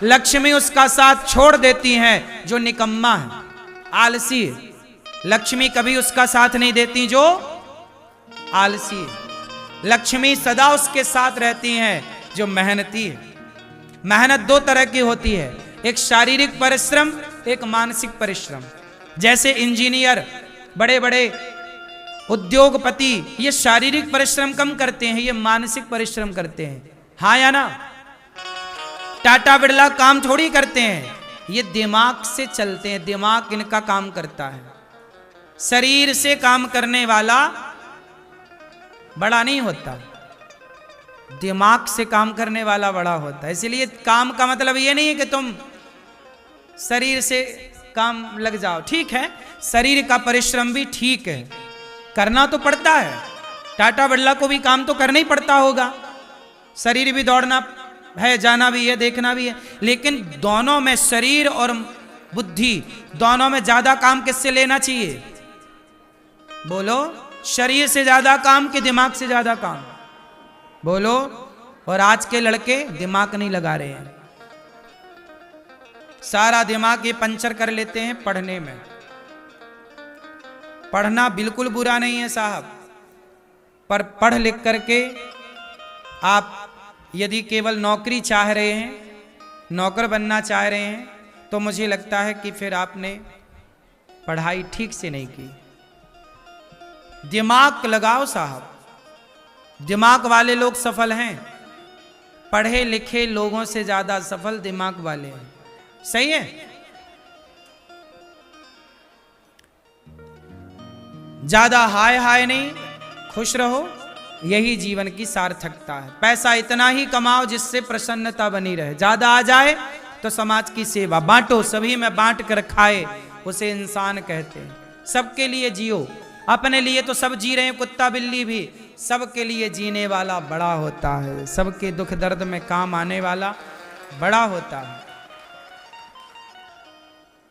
लक्ष्मी उसका साथ छोड़ देती हैं जो निकम्मा है, आलसी है। लक्ष्मी कभी उसका साथ नहीं देती जो आलसी है। लक्ष्मी सदा उसके साथ रहती हैं जो मेहनती है। मेहनत दो तरह की होती है, एक शारीरिक परिश्रम, एक मानसिक परिश्रम। जैसे इंजीनियर, बड़े बड़े उद्योगपति, ये शारीरिक परिश्रम कम करते हैं, ये मानसिक परिश्रम करते हैं, हाँ या ना। टाटा बिरला काम थोड़ी करते हैं, ये दिमाग से चलते हैं, दिमाग इनका काम करता है। शरीर से काम करने वाला बड़ा नहीं होता, दिमाग से काम करने वाला बड़ा होता है। इसलिए काम का मतलब ये नहीं है कि तुम शरीर से काम लग जाओ, ठीक है, शरीर का परिश्रम भी ठीक है, करना तो पड़ता है। टाटा बिरला को भी काम तो करना ही पड़ता होगा, शरीर भी दौड़ना है, जाना भी है, देखना भी है, लेकिन दोनों में, शरीर और बुद्धि दोनों में ज्यादा काम किससे लेना चाहिए? बोलो, शरीर से ज्यादा काम कि दिमाग से ज्यादा काम? बोलो। और आज के लड़के दिमाग नहीं लगा रहे हैं, सारा दिमाग ये पंचर कर लेते हैं पढ़ने में। पढ़ना बिल्कुल बुरा नहीं है साहब, पर पढ़ लिख करके आप यदि केवल नौकरी चाह रहे हैं, नौकर बनना चाह रहे हैं, तो मुझे लगता है कि फिर आपने पढ़ाई ठीक से नहीं की। दिमाग लगाओ साहब, दिमाग वाले लोग सफल हैं, पढ़े लिखे लोगों से ज्यादा सफल दिमाग वाले हैं, सही है। ज्यादा हाय हाय नहीं, खुश रहो, यही जीवन की सार्थकता है। पैसा इतना ही कमाओ जिससे प्रसन्नता बनी रहे, ज्यादा आ जाए तो समाज की सेवा, बांटो, सभी में बांट कर खाए, उसे इंसान कहते हैं। सबके लिए जियो, अपने लिए तो सब जी रहे हैं, कुत्ता बिल्ली भी, सबके लिए जीने वाला बड़ा होता है, सबके दुख दर्द में काम आने वाला बड़ा होता है।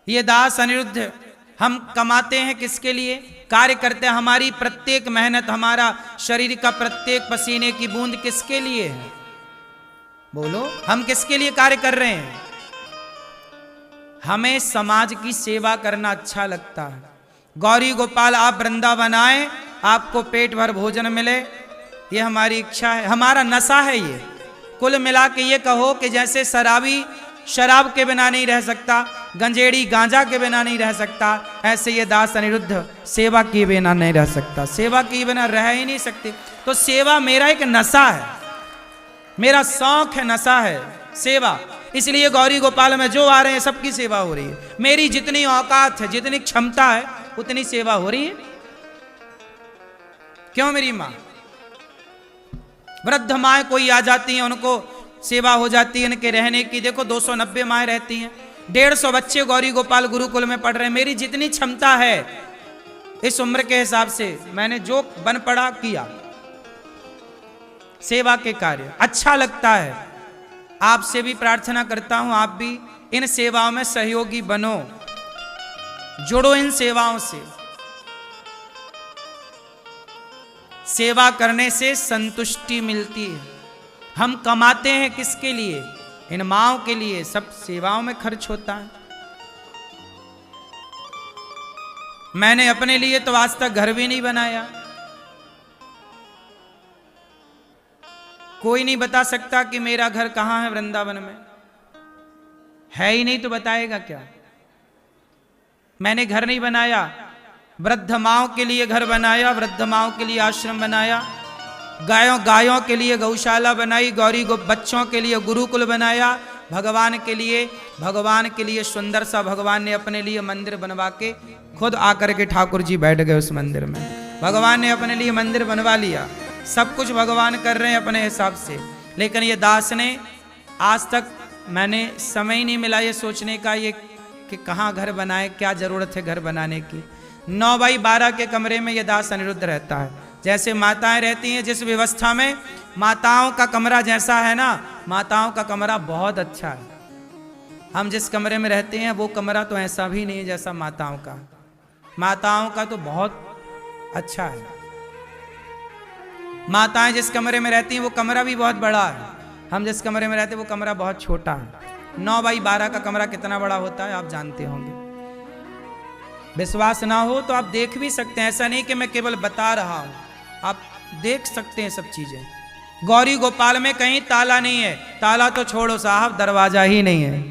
ये दास अनिरुद्ध, हम कमाते हैं किसके लिए? कार्य करते हैं, हमारी प्रत्येक मेहनत, हमारा शरीर का प्रत्येक पसीने की बूंद किसके लिए है? बोलो, हम किसके लिए कार्य कर रहे हैं? हमें समाज की सेवा करना अच्छा लगता है। गौरी गोपाल आप वृंदावन आए, आपको पेट भर भोजन मिले, ये हमारी इच्छा है, हमारा नशा है ये। कुल मिला के ये कहो कि जैसे शराबी शराब के बिना नहीं रह सकता, गंजेड़ी गांजा के बिना नहीं रह सकता, ऐसे ये दास अनिरुद्ध सेवा के बिना नहीं रह सकता, सेवा के बिना रह ही नहीं सकते। तो सेवा मेरा एक नशा है, मेरा शौक है, नशा है सेवा। इसलिए गौरी गोपाल में जो आ रहे हैं सबकी सेवा हो रही है, मेरी जितनी औकात है, जितनी क्षमता है, उतनी सेवा हो रही है। क्यों? मेरी माँ, वृद्ध माँ कोई आ जाती है, उनको सेवा हो जाती है, इनके रहने की। देखो 290 माएँ रहती हैं, 150 बच्चे गौरी गोपाल गुरुकुल में पढ़ रहे हैं। मेरी जितनी क्षमता है इस उम्र के हिसाब से मैंने जो बन पड़ा किया, सेवा के कार्य अच्छा लगता है। आपसे भी प्रार्थना करता हूं, आप भी इन सेवाओं में सहयोगी बनो, जुड़ो इन सेवाओं से। सेवा करने से संतुष्टि मिलती है। हम कमाते हैं किसके लिए? इन माँओं के लिए, सब सेवाओं में खर्च होता है। मैंने अपने लिए तो आज तक घर भी नहीं बनाया, कोई नहीं बता सकता कि मेरा घर कहां है वृंदावन में, है ही नहीं तो बताएगा क्या? मैंने घर नहीं बनाया, वृद्ध माँओं के लिए घर बनाया, वृद्ध माँओं के लिए आश्रम बनाया, गायों के लिए गौशाला बनाई, गौरी बच्चों के लिए गुरुकुल बनाया, भगवान के लिए सुंदर सा भगवान ने अपने लिए मंदिर बनवा के खुद आकर के ठाकुर जी बैठ गए उस मंदिर में। भगवान ने अपने लिए मंदिर बनवा लिया, सब कुछ भगवान कर रहे हैं अपने हिसाब से। लेकिन ये दास ने आज तक, मैंने समय ही नहीं मिला ये सोचने का ये कि कहाँ घर बनाए, क्या जरूरत है घर बनाने की। 9 बाई 12 के कमरे में ये दास अनिरुद्ध रहता है। जैसे माताएं रहती हैं जिस व्यवस्था में, माताओं का कमरा जैसा है ना, माताओं का कमरा बहुत अच्छा है। हम जिस कमरे में रहते हैं वो कमरा तो ऐसा भी नहीं है जैसा माताओं का। माताओं का तो बहुत अच्छा है। माताएं जिस कमरे में रहती हैं वो कमरा भी बहुत बड़ा है, हम जिस कमरे में रहते हैं वो कमरा बहुत छोटा है। 9x12 का कमरा कितना बड़ा होता है आप जानते होंगे। विश्वास ना हो तो आप देख भी सकते हैं, ऐसा नहीं कि मैं केवल बता रहा हूं, आप देख सकते हैं सब चीजें। गौरी गोपाल में कहीं ताला नहीं है, ताला तो छोड़ो साहब, दरवाजा ही नहीं है।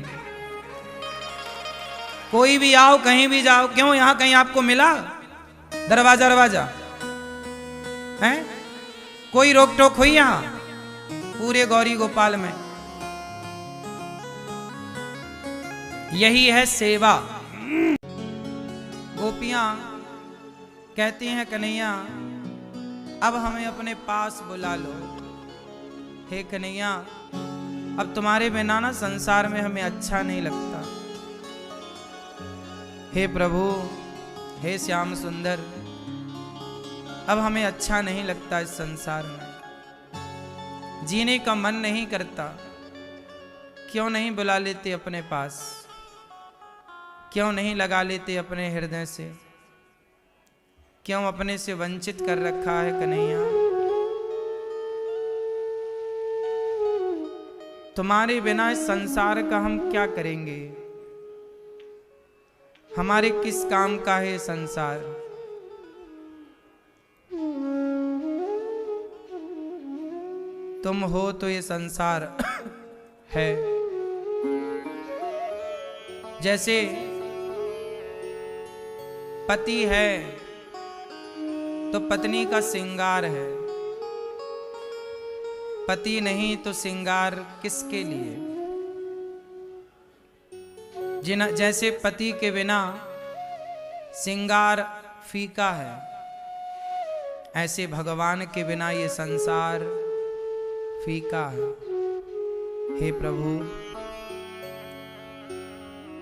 कोई भी आओ कहीं भी जाओ, क्यों यहां कहीं आपको मिला दरवाजा दरवाजा है? कोई रोक टोक हुई यहां पूरे गौरी गोपाल में? यही है सेवा। गोपियां कहती हैं कन्हैया अब हमें अपने पास बुला लो। हे कन्हैया अब तुम्हारे बिना ना संसार में हमें अच्छा नहीं लगता। हे प्रभु, हे श्याम सुंदर, अब हमें अच्छा नहीं लगता इस संसार में, जीने का मन नहीं करता। क्यों नहीं बुला लेते अपने पास, क्यों नहीं लगा लेते अपने हृदय से, क्यों अपने से वंचित कर रखा है कन्हैया? तुम्हारे बिना इस संसार का हम क्या करेंगे? हमारे किस काम का है संसार? तुम हो तो ये संसार है। जैसे पति है तो पत्नी का श्रृंगार है, पति नहीं तो श्रृंगार किसके लिए? जैसे पति के बिना श्रृंगार फीका है, ऐसे भगवान के बिना ये संसार फीका है। हे प्रभु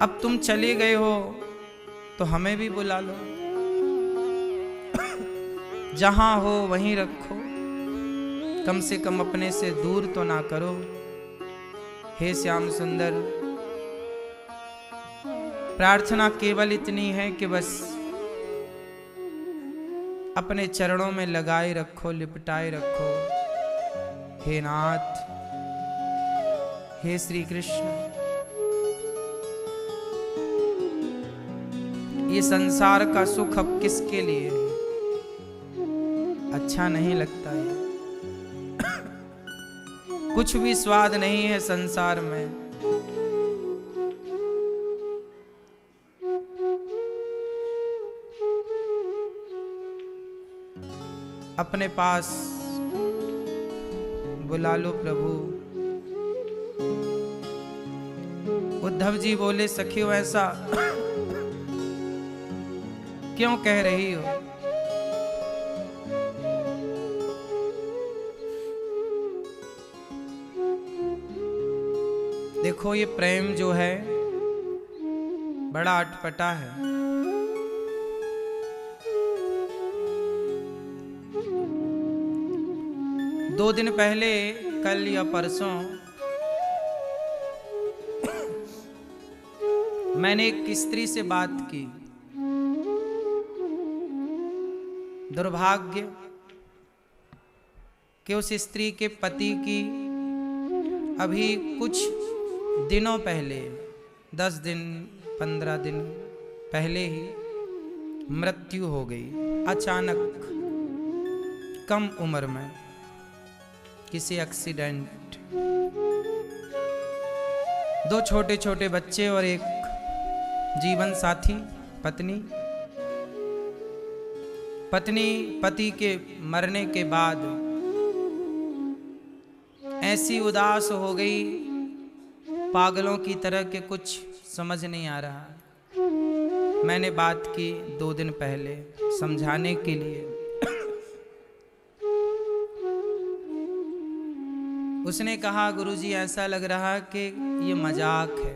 अब तुम चले गए हो तो हमें भी बुला लो, जहां हो वहीं रखो, कम से कम अपने से दूर तो ना करो। हे श्याम सुंदर, प्रार्थना केवल इतनी है कि बस अपने चरणों में लगाए रखो, लिपटाए रखो। हे नाथ, हे श्री कृष्ण, ये संसार का सुख अब किसके लिए है? अच्छा नहीं लगता है, कुछ भी स्वाद नहीं है संसार में। अपने पास बुला लो प्रभु। उद्धव जी बोले सखियो ऐसा क्यों कह रही हो? देखो ये प्रेम जो है बड़ा अटपटा है। दो दिन पहले, कल या परसों, मैंने एक स्त्री से बात की। दुर्भाग्य कि उस स्त्री के पति की अभी कुछ दिनों पहले, 10 दिन 15 दिन पहले ही मृत्यु हो गई, अचानक, कम उम्र में, किसी एक्सीडेंट। 2 छोटे छोटे बच्चे और एक जीवन साथी पत्नी। पत्नी पति के मरने के बाद ऐसी उदास हो गई, पागलों की तरह के, कुछ समझ नहीं आ रहा। मैंने बात की 2 दिन पहले समझाने के लिए। उसने कहा गुरुजी ऐसा लग रहा कि ये मजाक है,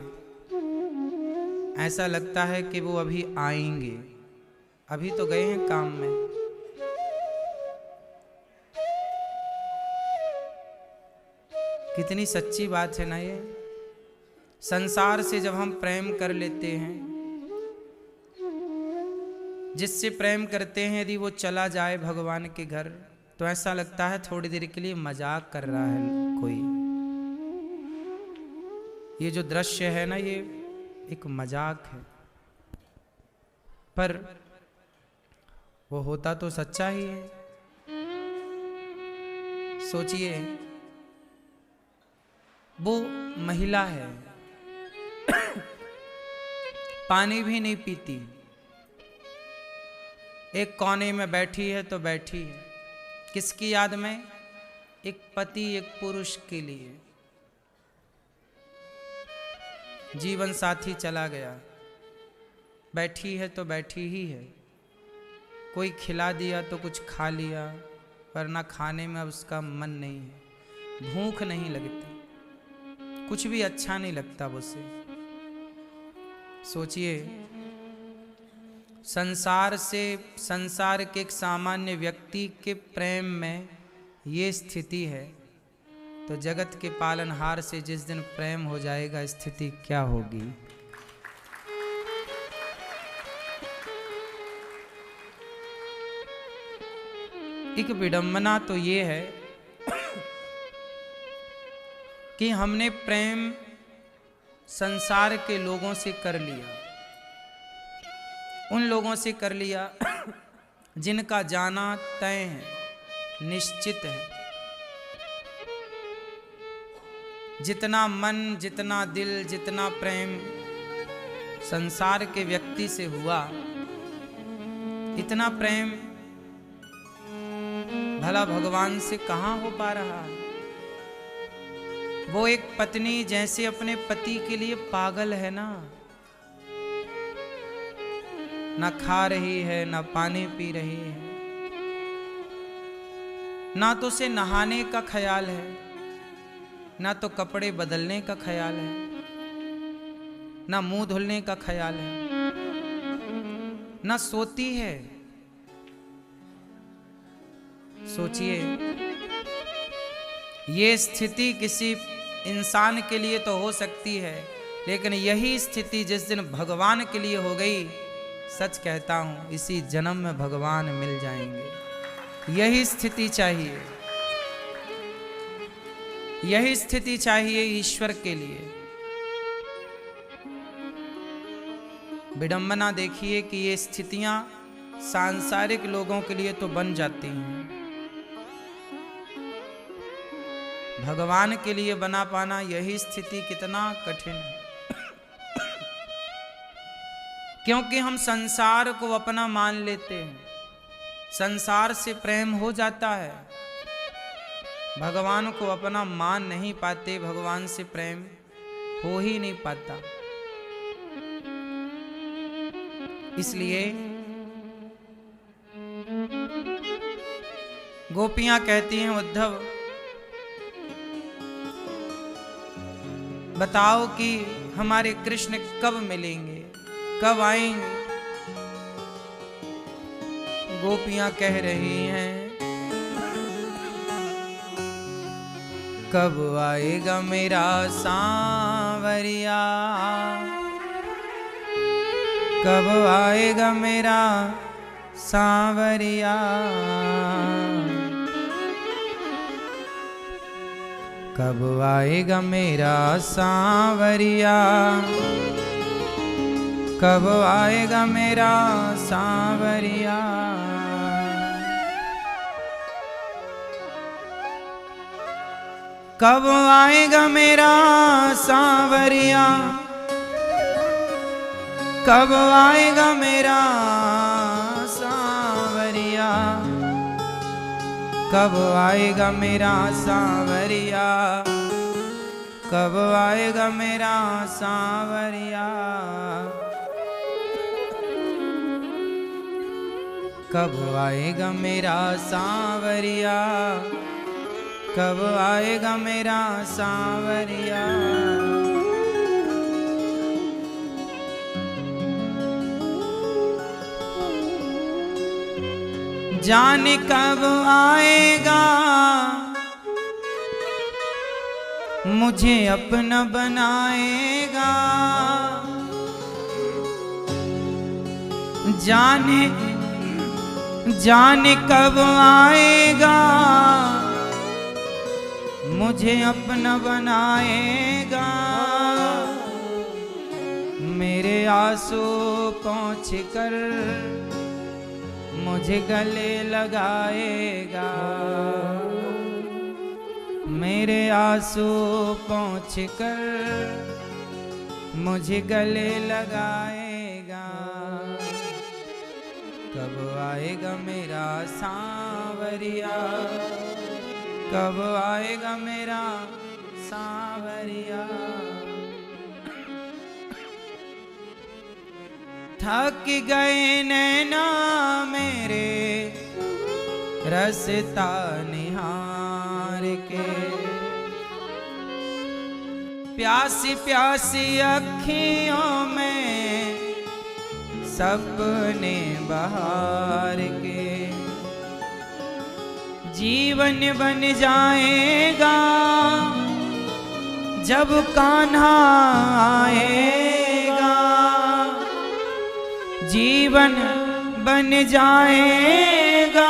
ऐसा लगता है कि वो अभी आएंगे, अभी तो गए हैं काम में। कितनी सच्ची बात है ना ये। संसार से जब हम प्रेम कर लेते हैं, जिससे प्रेम करते हैं, यदि वो चला जाए भगवान के घर, तो ऐसा लगता है थोड़ी देर के लिए मजाक कर रहा है कोई। ये जो दृश्य है ना, ये एक मजाक है, पर वो होता तो सच्चा ही है। सोचिए, वो महिला है, पानी भी नहीं पीती, एक कोने में बैठी है तो बैठी है, किसकी याद में? एक पति, एक पुरुष के लिए। जीवन साथी चला गया, बैठी है तो बैठी ही है। कोई खिला दिया तो कुछ खा लिया, वरना खाने में अब उसका मन नहीं है, भूख नहीं लगती, कुछ भी अच्छा नहीं लगता उसे। सोचिए, संसार से, संसार के एक सामान्य व्यक्ति के प्रेम में ये स्थिति है, तो जगत के पालनहार से जिस दिन प्रेम हो जाएगा, स्थिति क्या होगी। एक विडंबना तो ये है कि हमने प्रेम संसार के लोगों से कर लिया, उन लोगों से कर लिया जिनका जाना तय है, निश्चित है। जितना मन, जितना दिल, जितना प्रेम संसार के व्यक्ति से हुआ, इतना प्रेम भला भगवान से कहाँ हो पा रहा है। वो एक पत्नी जैसे अपने पति के लिए पागल है ना खा रही है, ना पानी पी रही है, ना तो उसे नहाने का ख्याल है, ना तो कपड़े बदलने का ख्याल है, ना मुंह धुलने का ख्याल है, ना सोती है। सोचिए, ये स्थिति किसी इंसान के लिए तो हो सकती है, लेकिन यही स्थिति जिस दिन भगवान के लिए हो गई, सच कहता हूं, इसी जन्म में भगवान मिल जाएंगे। यही स्थिति चाहिए, यही स्थिति चाहिए ईश्वर के लिए। विडंबना देखिए कि ये स्थितियां सांसारिक लोगों के लिए तो बन जाती हैं, भगवान के लिए बना पाना, यही स्थिति कितना कठिन है। क्योंकि हम संसार को अपना मान लेते हैं, संसार से प्रेम हो जाता है, भगवान को अपना मान नहीं पाते, भगवान से प्रेम हो ही नहीं पाता। इसलिए गोपियां कहती हैं, उद्धव बताओ कि हमारे कृष्ण कब मिलेंगे, कब आएंगे। गोपियां कह रही हैं, कब आएगा मेरा सांवरिया, कब आएगा मेरा सांवरिया, कब आएगा मेरा सांवरिया, कब आएगा मेरा सांवरिया। कब आएगा मेरा सांवरिया, कब आएगा मेरा सांवरिया, कब आएगा मेरा सांवरिया, कब आएगा मेरा सांवरिया, कब आएगा मेरा सांवरिया, कब आएगा मेरा सांवरिया। जाने कब आएगा मुझे अपना बनाएगा, जाने कब आएगा मुझे अपना बनाएगा। आंसू पोंछ कर मुझे गले लगाएगा, मेरे आंसू पोंछ कर मुझे गले लगाएगा। कब आएगा मेरा सांवरिया, कब आएगा मेरा सांवरिया। थक गए नैना मेरे रसता निहार के, प्यासी प्यासी अखियों में सपने बहार के। जीवन बन जाएगा जब कान्हा आएगा, जीवन बन जाएगा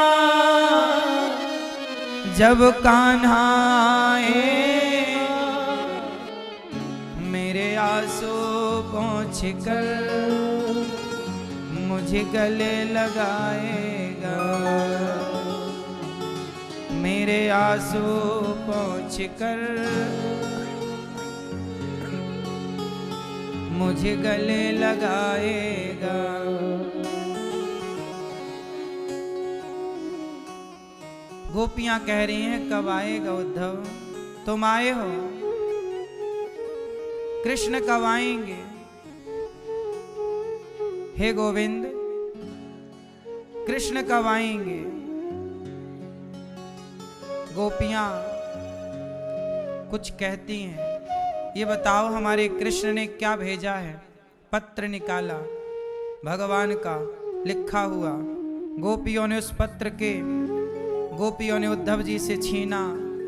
जब कान्हा आएगा। मेरे आंसू पोंछ कर मुझे गले लगाएगा, मेरे आंसू पोंछ कर मुझे गले लगाएगा। गोपियां कह रही हैं कब आएगा उद्धव, तुम आए हो, कृष्ण कब आएंगे? हे गोविंद कृष्ण कब आएंगे? गोपियां कुछ कहती हैं, ये बताओ हमारे कृष्ण ने क्या भेजा है? पत्र निकाला भगवान का लिखा हुआ, गोपियों ने उस पत्र के गोपियों ने उद्धव जी से छीना,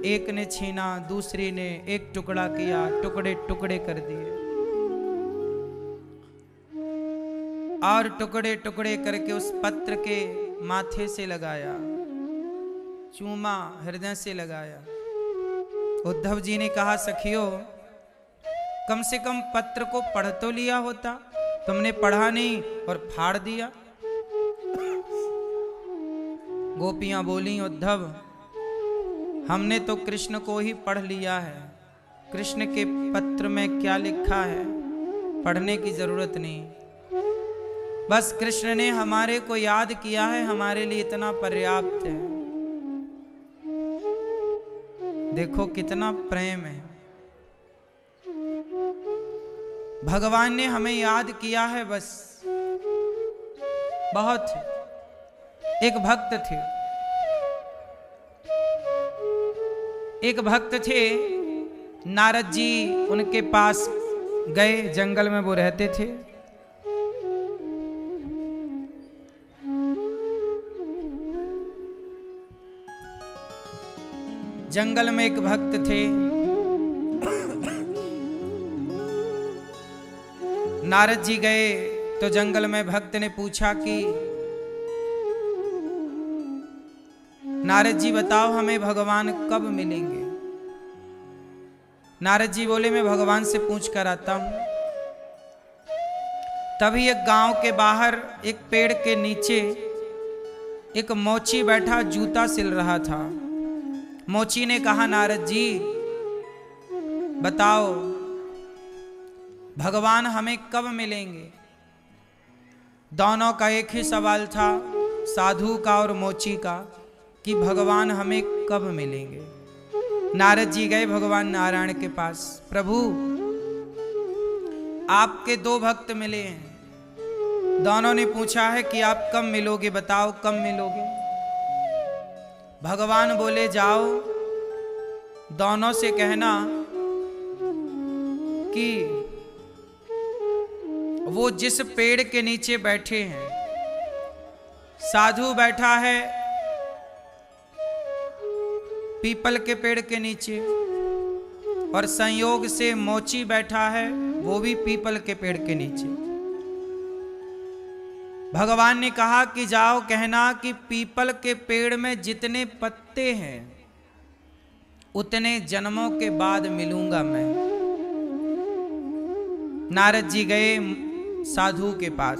एक ने छीना, दूसरी ने एक टुकड़ा किया, टुकड़े टुकड़े कर दिए और टुकड़े टुकड़े करके उस पत्र के माथे से लगाया, चूमा हृदय से लगाया। उद्धव जी ने कहा सखियों कम से कम पत्र को पढ़ तो लिया होता, तुमने पढ़ा नहीं और फाड़ दिया। गोपियां बोली उद्धव हमने तो कृष्ण को ही पढ़ लिया है, कृष्ण के पत्र में क्या लिखा है पढ़ने की जरूरत नहीं, बस कृष्ण ने हमारे को याद किया है, हमारे लिए इतना पर्याप्त है। देखो कितना प्रेम है, भगवान ने हमें याद किया है बस, बहुत। एक भक्त थे, एक भक्त थे, नारद जी उनके पास गए, जंगल में वो रहते थे। जंगल में एक भक्त थे, नारद जी गए तो जंगल में भक्त ने पूछा कि नारद जी बताओ हमें भगवान कब मिलेंगे? नारद जी बोले मैं भगवान से पूछ कर आता हूं। तभी एक गांव के बाहर एक पेड़ के नीचे एक मोची बैठा जूता सिल रहा था। मोची ने कहा नारद जी बताओ भगवान हमें कब मिलेंगे? दोनों का एक ही सवाल था, साधु का और मोची का, कि भगवान हमें कब मिलेंगे। नारद जी गए भगवान नारायण के पास, प्रभु आपके दो भक्त मिले हैं, दोनों ने पूछा है कि आप कब मिलोगे, बताओ कब मिलोगे। भगवान बोले जाओ दोनों से कहना कि वो जिस पेड़ के नीचे बैठे हैं, साधु बैठा है पीपल के पेड़ के नीचे और संयोग से मोची बैठा है वो भी पीपल के पेड़ के नीचे। भगवान ने कहा कि जाओ कहना कि पीपल के पेड़ में जितने पत्ते हैं उतने जन्मों के बाद मिलूंगा मैं। नारद जी गए साधु के पास।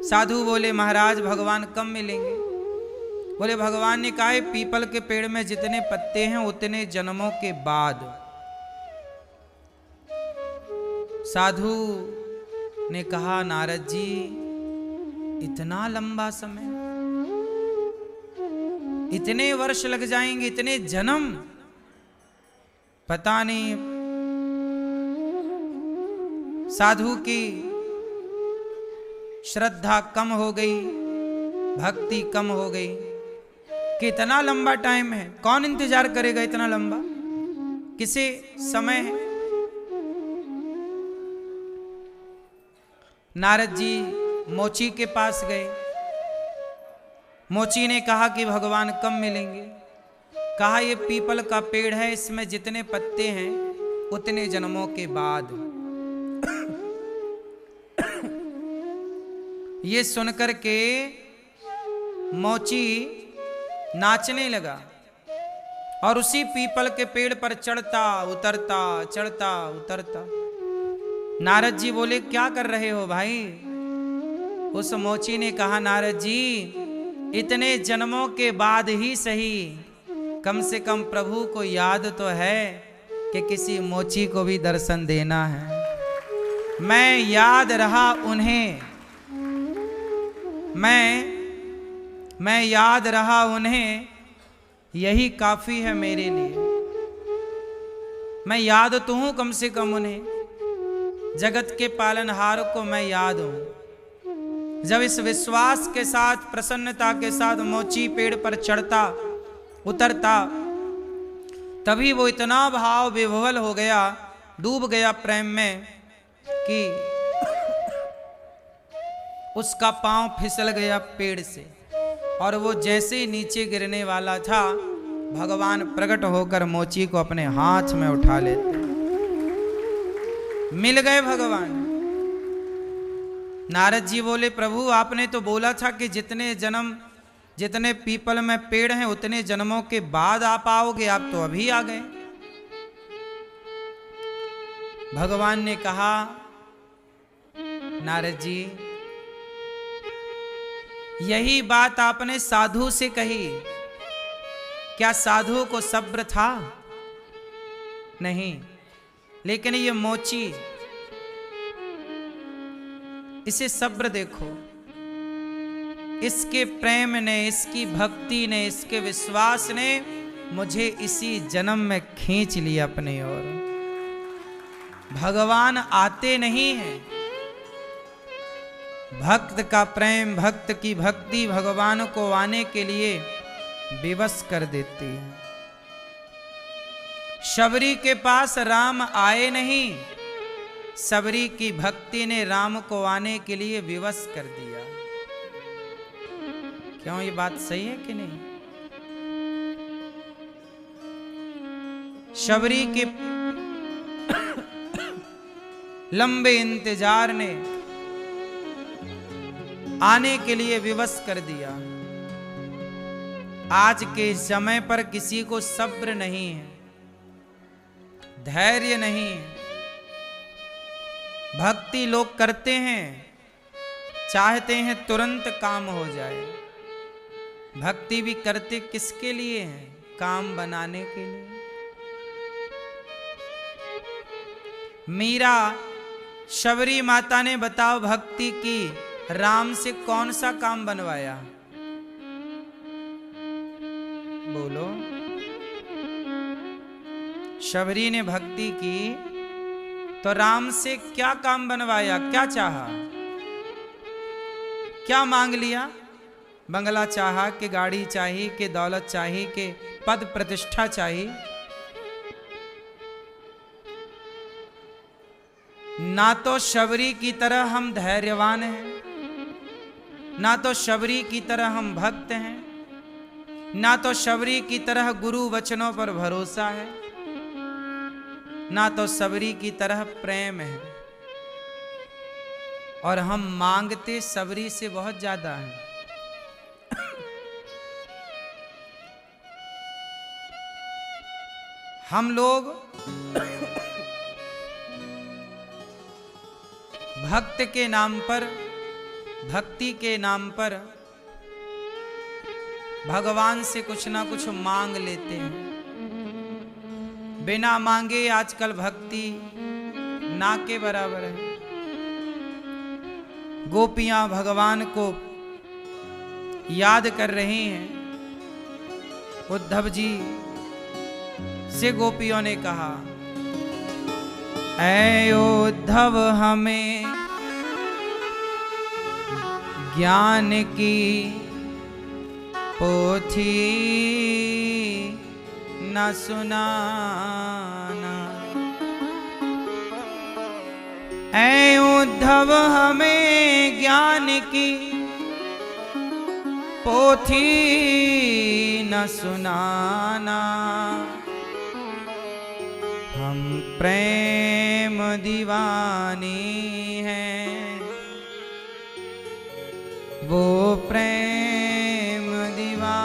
साधु बोले महाराज भगवान कब मिलेंगे? बोले भगवान ने कहा है पीपल के पेड़ में जितने पत्ते हैं उतने जन्मों के बाद। साधु ने कहा नारद जी इतना लंबा समय, इतने वर्ष लग जाएंगे, इतने जन्म, पता नहीं। साधु की श्रद्धा कम हो गई, भक्ति कम हो गई। कितना लंबा टाइम है, कौन इंतजार करेगा इतना लंबा, किसे समय है। नारद जी मोची के पास गए। मोची ने कहा कि भगवान कब मिलेंगे? कहा ये पीपल का पेड़ है, इसमें जितने पत्ते हैं उतने जन्मों के बाद। ये सुनकर के मोची नाचने लगा और उसी पीपल के पेड़ पर चढ़ता उतरता चढ़ता उतरता। नारद जी बोले क्या कर रहे हो भाई? उस मोची ने कहा नारद जी इतने जन्मों के बाद ही सही, कम से कम प्रभु को याद तो है कि किसी मोची को भी दर्शन देना है। मैं याद रहा उन्हें, मैं याद रहा उन्हें, यही काफी है मेरे लिए। मैं याद तो हूं कम से कम उन्हें, जगत के पालनहार को मैं याद हूं। जब इस विश्वास के साथ, प्रसन्नता के साथ मोची पेड़ पर चढ़ता उतरता, तभी वो इतना भाव विभोल हो गया, डूब गया प्रेम में कि उसका पांव फिसल गया पेड़ से। और वो जैसे ही नीचे गिरने वाला था, भगवान प्रकट होकर मोची को अपने हाथ में उठा लेते। मिल गए भगवान। नारद जी बोले प्रभु आपने तो बोला था कि जितने जन्म, जितने पीपल में पेड़ हैं उतने जन्मों के बाद आप आओगे, आप तो अभी आ गए। भगवान ने कहा नारद जी यही बात आपने साधु से कही, क्या साधु को सब्र था? नहीं, लेकिन ये मोची, इसे सब्र देखो, इसके प्रेम ने, इसकी भक्ति ने, इसके विश्वास ने मुझे इसी जन्म में खींच लिया अपनी ओर। भगवान आते नहीं हैं, भक्त का प्रेम, भक्त की भक्ति भगवान को आने के लिए विवश कर देती है। शबरी के पास राम आए नहीं, शबरी की भक्ति ने राम को आने के लिए विवश कर दिया। क्यों, ये बात सही है कि नहीं? शबरी के लंबे इंतजार ने आने के लिए विवश कर दिया। आज के समय पर किसी को सब्र नहीं है, धैर्य नहीं है। भक्ति लोग करते हैं, चाहते हैं तुरंत काम हो जाए। भक्ति भी करते किसके लिए हैं? काम बनाने के लिए। मीरा शबरी माता ने बताओ भक्ति की, राम से कौन सा काम बनवाया? बोलो। शबरी ने भक्ति की तो राम से क्या काम बनवाया, क्या चाहा, क्या मांग लिया? बंगला चाहा कि गाड़ी चाहिए, कि दौलत चाहिए, कि पद प्रतिष्ठा चाहिए? ना तो शबरी की तरह हम धैर्यवान हैं, ना तो शबरी की तरह हम भक्त हैं, ना तो शबरी की तरह गुरु वचनों पर भरोसा है, ना तो शबरी की तरह प्रेम है। और हम मांगते शबरी से बहुत ज्यादा है। हम लोग भक्त के नाम पर, भक्ति के नाम पर भगवान से कुछ ना कुछ मांग लेते हैं। बिना मांगे आजकल भक्ति ना के बराबर है। गोपियां भगवान को याद कर रही हैं। उद्धव जी से गोपियों ने कहा, ऐ उद्धव हमें ज्ञान की पोथी न सुनाना। ऐ उद्धव हमें ज्ञान की पोथी न सुनाना। हम प्रेम दीवानी हैं, वो प्रेम दीवाना।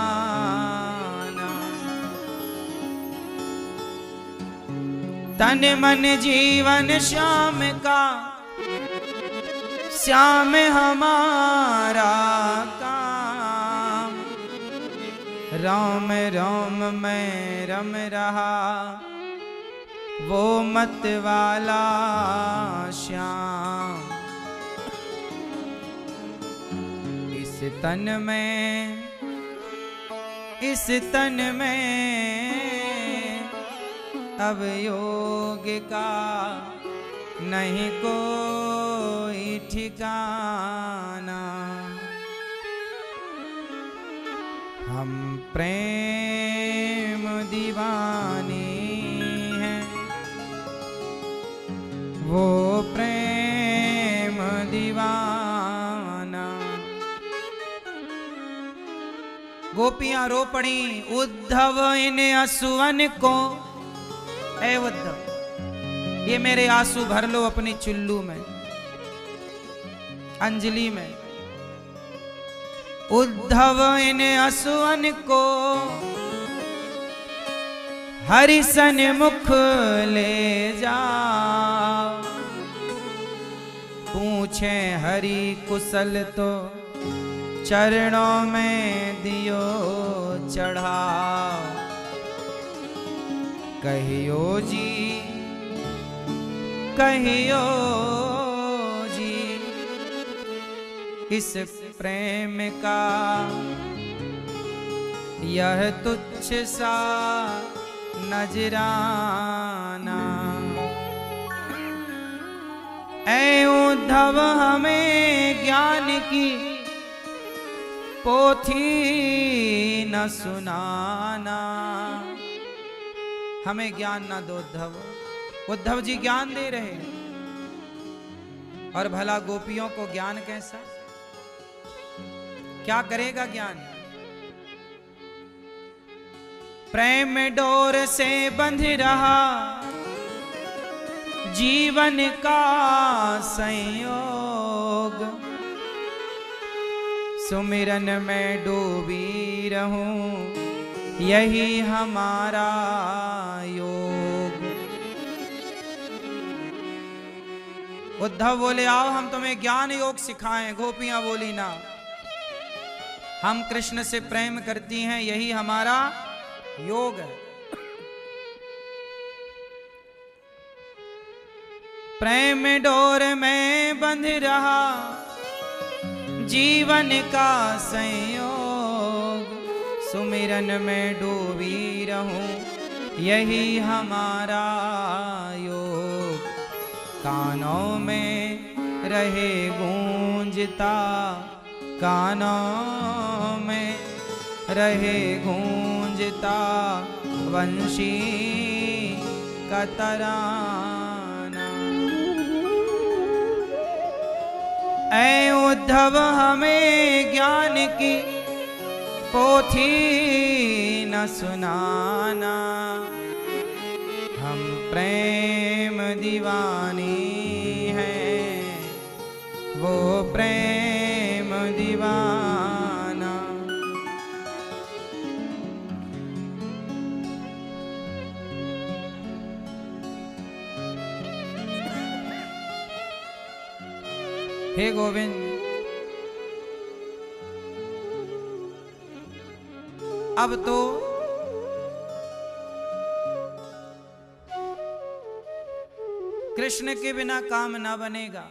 तन मन जीवन श्याम का, श्याम हमारा काम। राम राम मैं रम रहा, वो मत वाला श्याम। इस तन में अब योग का नहीं कोई ठिकाना। हम प्रेम दीवानी हैं, वो प्रेम दीवाना। गोपियां रो पड़ी, उद्धव इन असुवन को, ऐ उद्धव ये मेरे आंसू भर लो अपनी चुल्लू में, अंजलि में। उद्धव इन असुवन को हरि सन्मुख ले जाओ। पूछे हरि कुशल तो चरणों में दियो चढ़ाओ। कहियो जी, कहियो जी, इस प्रेम का यह तुच्छ सा नजराना। ऐ उद्धव हमें ज्ञान की पोथी न सुनाना। हमें ज्ञान ना दो उद्धव। उद्धव जी ज्ञान दे रहे हैं, और भला गोपियों को ज्ञान कैसा, क्या करेगा ज्ञान। प्रेम डोर से बंध रहा जीवन का संयोग। सुमिरन में डूबी रहूं यही हमारा योग। उद्धव बोले, आओ हम तुम्हें ज्ञान योग सिखाएं। गोपियां बोली, ना, हम कृष्ण से प्रेम करती हैं, यही हमारा योग है। प्रेम डोर में बंध रहा जीवन का संयोग। सुमिरन में डूबी रहूं यही हमारा योग। कानों में रहे गूंजता, कानों में रहे गूंजता वंशी का तराना। ऐ उद्धव हमें ज्ञान की पोथी न सुनाना। हम प्रेम दीवानी हैं, वो प्रेम दीवाना। हे गोविंद, अब तो कृष्ण के बिना काम ना बनेगा।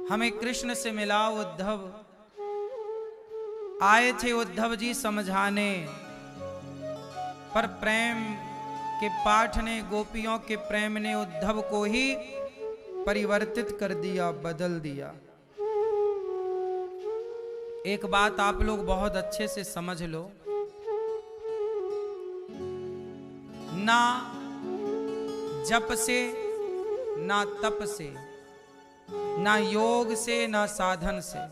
हमें कृष्ण से मिलाओ उद्धव। आए थे उद्धव जी समझाने, पर प्रेम के पाठ ने, गोपियों के प्रेम ने उद्धव को ही परिवर्तित कर दिया, बदल दिया। एक बात आप लोग बहुत अच्छे से समझ लो, ना जप से, ना तप से, ना योग से, ना साधन से,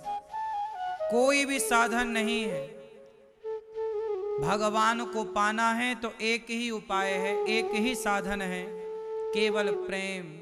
कोई भी साधन नहीं है। भगवान को पाना है तो एक ही उपाय है, एक ही साधन है, केवल प्रेम।